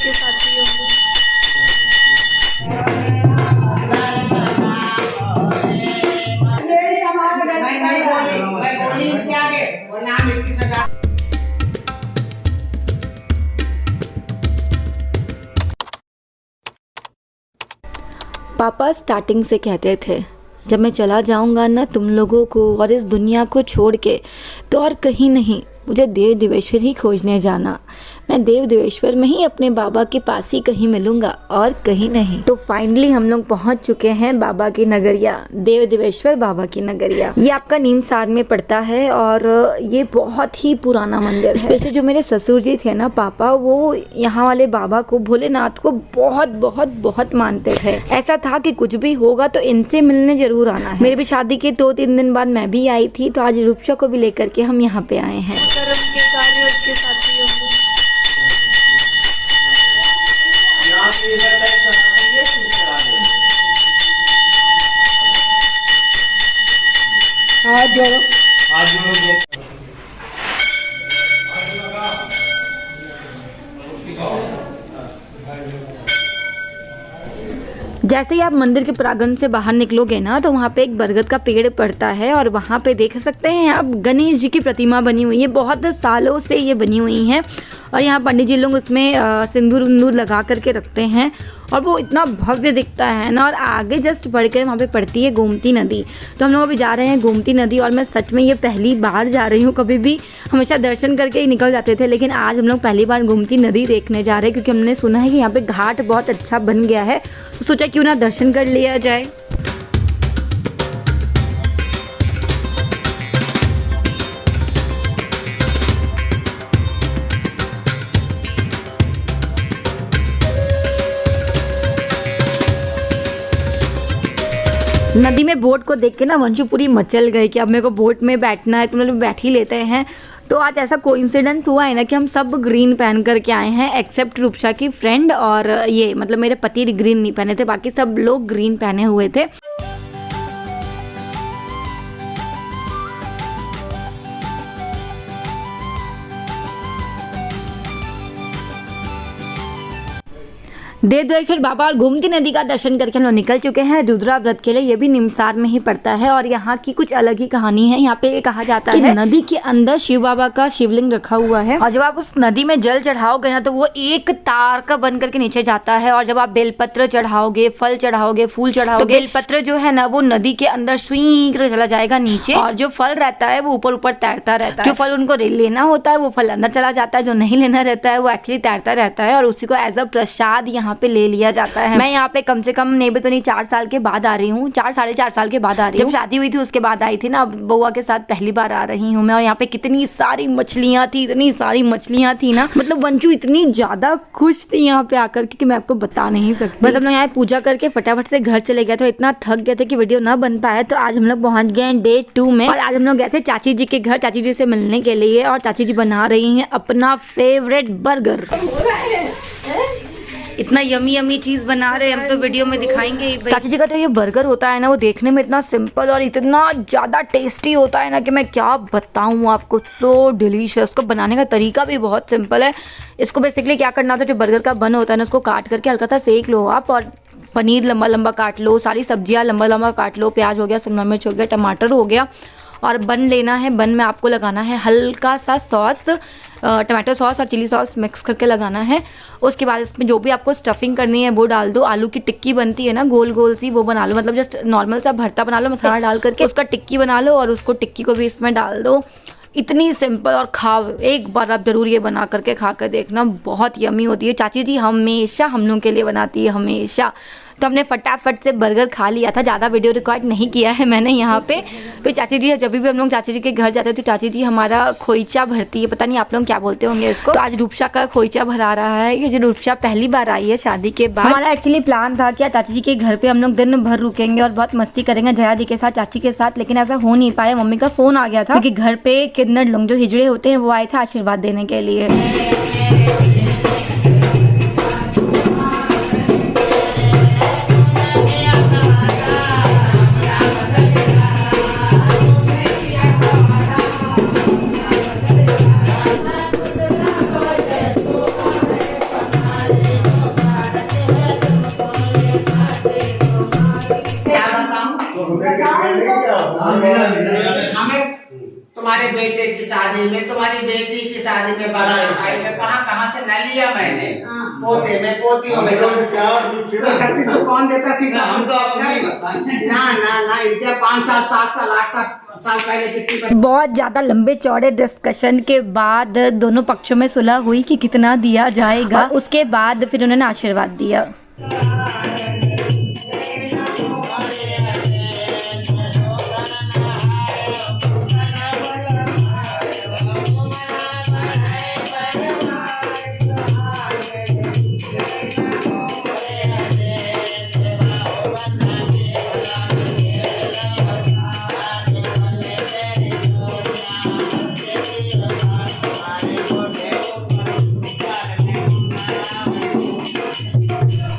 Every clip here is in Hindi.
उसके साथ ही होंगे। पापा स्टार्टिंग से कहते थे जब मैं चला जाऊंगा ना तुम लोगों को और इस दुनिया को छोड़ के, तो और कहीं नहीं, मुझे देव देवेश्वर ही खोजने जाना। मैं देव देवेश्वर में ही अपने बाबा के पास ही कहीं मिलूंगा और कहीं नहीं। तो फाइनली हम लोग पहुंच चुके हैं बाबा की नगरिया, देव देवेश्वर बाबा की नगरिया। ये आपका नीमसार में पड़ता है और ये बहुत ही पुराना मंदिर है। स्पेशली जो मेरे ससुर जी थे ना पापा, वो यहाँ वाले बाबा को, भोलेनाथ को बहुत बहुत बहुत मानते थे। ऐसा था कि कुछ भी होगा तो इनसे मिलने जरूर आना है। मेरी भी शादी के 2-3 दिन बाद मैं भी आई थी, तो आज रूपशा को भी लेकर के हम यहाँ पे आए हैं। कर्म के कार्य उसके साथ ही होंगे। हाथ जोड़ो, हाथ जोड़ो। जैसे ही आप मंदिर के प्रांगण से बाहर निकलोगे ना, तो वहाँ पे एक बरगद का पेड़ पड़ता है और वहाँ पे देख सकते हैं आप गणेश जी की प्रतिमा बनी हुई है। बहुत सालों से ये बनी हुई है और यहाँ पंडित जी लोग उसमें सिंदूर उंदूर लगा करके रखते हैं और वो इतना भव्य दिखता है ना। और आगे जस्ट बढ़ कर वहाँ पे पड़ती है गोमती नदी। तो हम लोग अभी जा रहे हैं गोमती नदी और मैं सच में ये पहली बार जा रही हूँ। कभी भी हमेशा दर्शन करके ही निकल जाते थे, लेकिन आज हम लोग पहली बार गोमती नदी देखने जा रहे हैं, क्योंकि हमने सुना है कि यहाँ पे घाट बहुत अच्छा बन गया है। तो सोचा क्यों ना दर्शन कर लिया जाए। नदी में बोट को देख के ना वंशु पूरी मचल गई कि अब मेरे को बोट में बैठना है, तो मतलब बैठ ही लेते हैं। तो आज ऐसा कोइंसिडेंस हुआ है ना कि हम सब ग्रीन पहन करके आए हैं, एक्सेप्ट रूपशा की फ्रेंड और ये मतलब मेरे पति ग्रीन नहीं पहने थे, बाकी सब लोग ग्रीन पहने हुए थे। देव देवेश्वर बाबा और गोमती नदी का दर्शन करके हम लोग निकल चुके हैं रुद्रा व्रत के लिए। ये भी निमसार में ही पड़ता है और यहाँ की कुछ अलग ही कहानी है। यहाँ पे कहा जाता है नदी के अंदर शिव बाबा का शिवलिंग रखा हुआ है और जब आप उस नदी में जल चढ़ाओगे ना, तो वो एक तार का बन करके नीचे जाता है। और जब आप बेलपत्र चढ़ाओगे, फल चढ़ाओगे, फूल चढ़ाओगे, तो बेलपत्र जो है ना वो नदी के अंदर स्वीं करके चला जाएगा नीचे, और जो फल रहता है वो ऊपर ऊपर तैरता रहता है। जो फल उनको लेना होता है वो फल अंदर चला जाता है, जो नहीं लेना रहता है वो एक्चुअली तैरता रहता है और उसी को एज अ प्रसाद यहाँ पे ले लिया जाता है। मैं यहाँ पे कम से कम नहीं भी तो नहीं 4 साल के बाद आ रही हूँ, 4-4.5 साल के बाद आ रही हूँ। जब शादी हुई थी उसके बाद आई थी ना, बुआ के साथ पहली बार आ रही हूँ मैं। और यहाँ पे कितनी सारी मछलियाँ थी, इतनी सारी मछलियाँ थी ना, मतलब वंशु इतनी ज्यादा खुश थी यहाँ पे आकर के कि मैं आपको बता नहीं सकती। बस हम लोग यहाँ पूजा करके फटाफट से घर चले गए थे, इतना थक गए थे कि वीडियो ना बन पाया। तो आज हम लोग पहुंच गए डे 2 में और आज हम लोग गए थे चाची जी के घर, चाची जी से मिलने के लिए। और चाची जी बना रही हैं अपना फेवरेट बर्गर। इतना यमी यमी चीज बना रहे हैं, हम तो वीडियो में दिखाएंगे ही। चाची जी का जो ये बर्गर होता है ना, वो देखने में इतना सिंपल और इतना ज्यादा टेस्टी होता है ना कि मैं क्या बताऊं आपको। सो डिलीशियस। इसको बनाने का तरीका भी बहुत सिंपल है। इसको बेसिकली क्या करना था, जो बर्गर का बन होता है ना, उसको काट करके हल्का सा सेक लो आप, और पनीर लंबा लंबा काट लो, सारी सब्जियां लंबा लंबा काट लो, प्याज हो गया, शिमला मिर्च हो गया, टमाटर हो गया, और बन लेना है। बन में आपको लगाना है हल्का सा सॉस, टमाटो सॉस और चिली सॉस मिक्स करके लगाना है। उसके बाद इसमें जो भी आपको स्टफिंग करनी है वो डाल दो। आलू की टिक्की बनती है ना गोल गोल सी, वो बना लो, मतलब जस्ट नॉर्मल सा भरता बना लो, मसाला डाल करके उसका टिक्की बना लो और उसको टिक्की को भी इसमें डाल दो। इतनी सिंपल, और खाओ एक बार आप जरूर ये बना करके खा कर देखना, बहुत यमी होती है। चाची जी हमेशा हम लोग के लिए बनाती है, हमेशा। तो हमने फटाफट से बर्गर खा लिया था, ज़्यादा वीडियो रिकॉर्ड नहीं किया है मैंने यहाँ पे। तो चाची जी जब भी हम लोग चाची जी के घर जाते हैं तो चाची जी हमारा खोइचा भरती है, पता नहीं आप लोग क्या बोलते होंगे इसको। तो आज रूपशा का खोइचा भरा रहा है, ये जो रूपशा पहली बार आई है शादी के बाद। हमारा एक्चुअली प्लान था कि चाची जी के घर पे हम लोग दिन भर रुकेंगे और बहुत मस्ती करेंगे जया दी के साथ, चाची के साथ, लेकिन ऐसा हो नहीं पाया। मम्मी का फोन आ गया था क्योंकि घर पे किन्नर लोग जो हिजड़े होते हैं वो आए थे आशीर्वाद देने के लिए। शादी में, तुम्हारी बेटी की शादी में, बड़ा भाई में, कहाँ से न लिया मैंने, पोते में पोतियों में सब। कौन देता सीधा? हम तो आपको नहीं बताएं। ना इनके 5 साल 7 साल 8 साल पहले कितनी। बहुत ज्यादा लंबे चौड़े डिस्कशन के बाद दोनों पक्षों में सुलह हुई कि कितना दिया जाएगा। उसके बाद फिर उन्होंने आशीर्वाद दिया।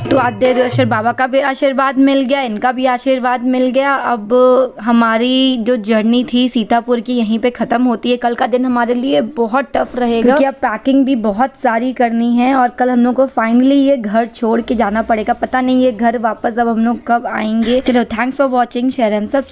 तो आज देवेश्वर बाबा का भी आशीर्वाद मिल गया, इनका भी आशीर्वाद मिल गया। अब हमारी जो जर्नी थी सीतापुर की यहीं पे ख़त्म होती है। कल का दिन हमारे लिए बहुत टफ रहेगा क्योंकि अब पैकिंग भी बहुत सारी करनी है और कल हम लोग को फाइनली ये घर छोड़ के जाना पड़ेगा। पता नहीं ये घर वापस अब हम लोग कब आएंगे। चलो, thanks for watching, share and subscribe.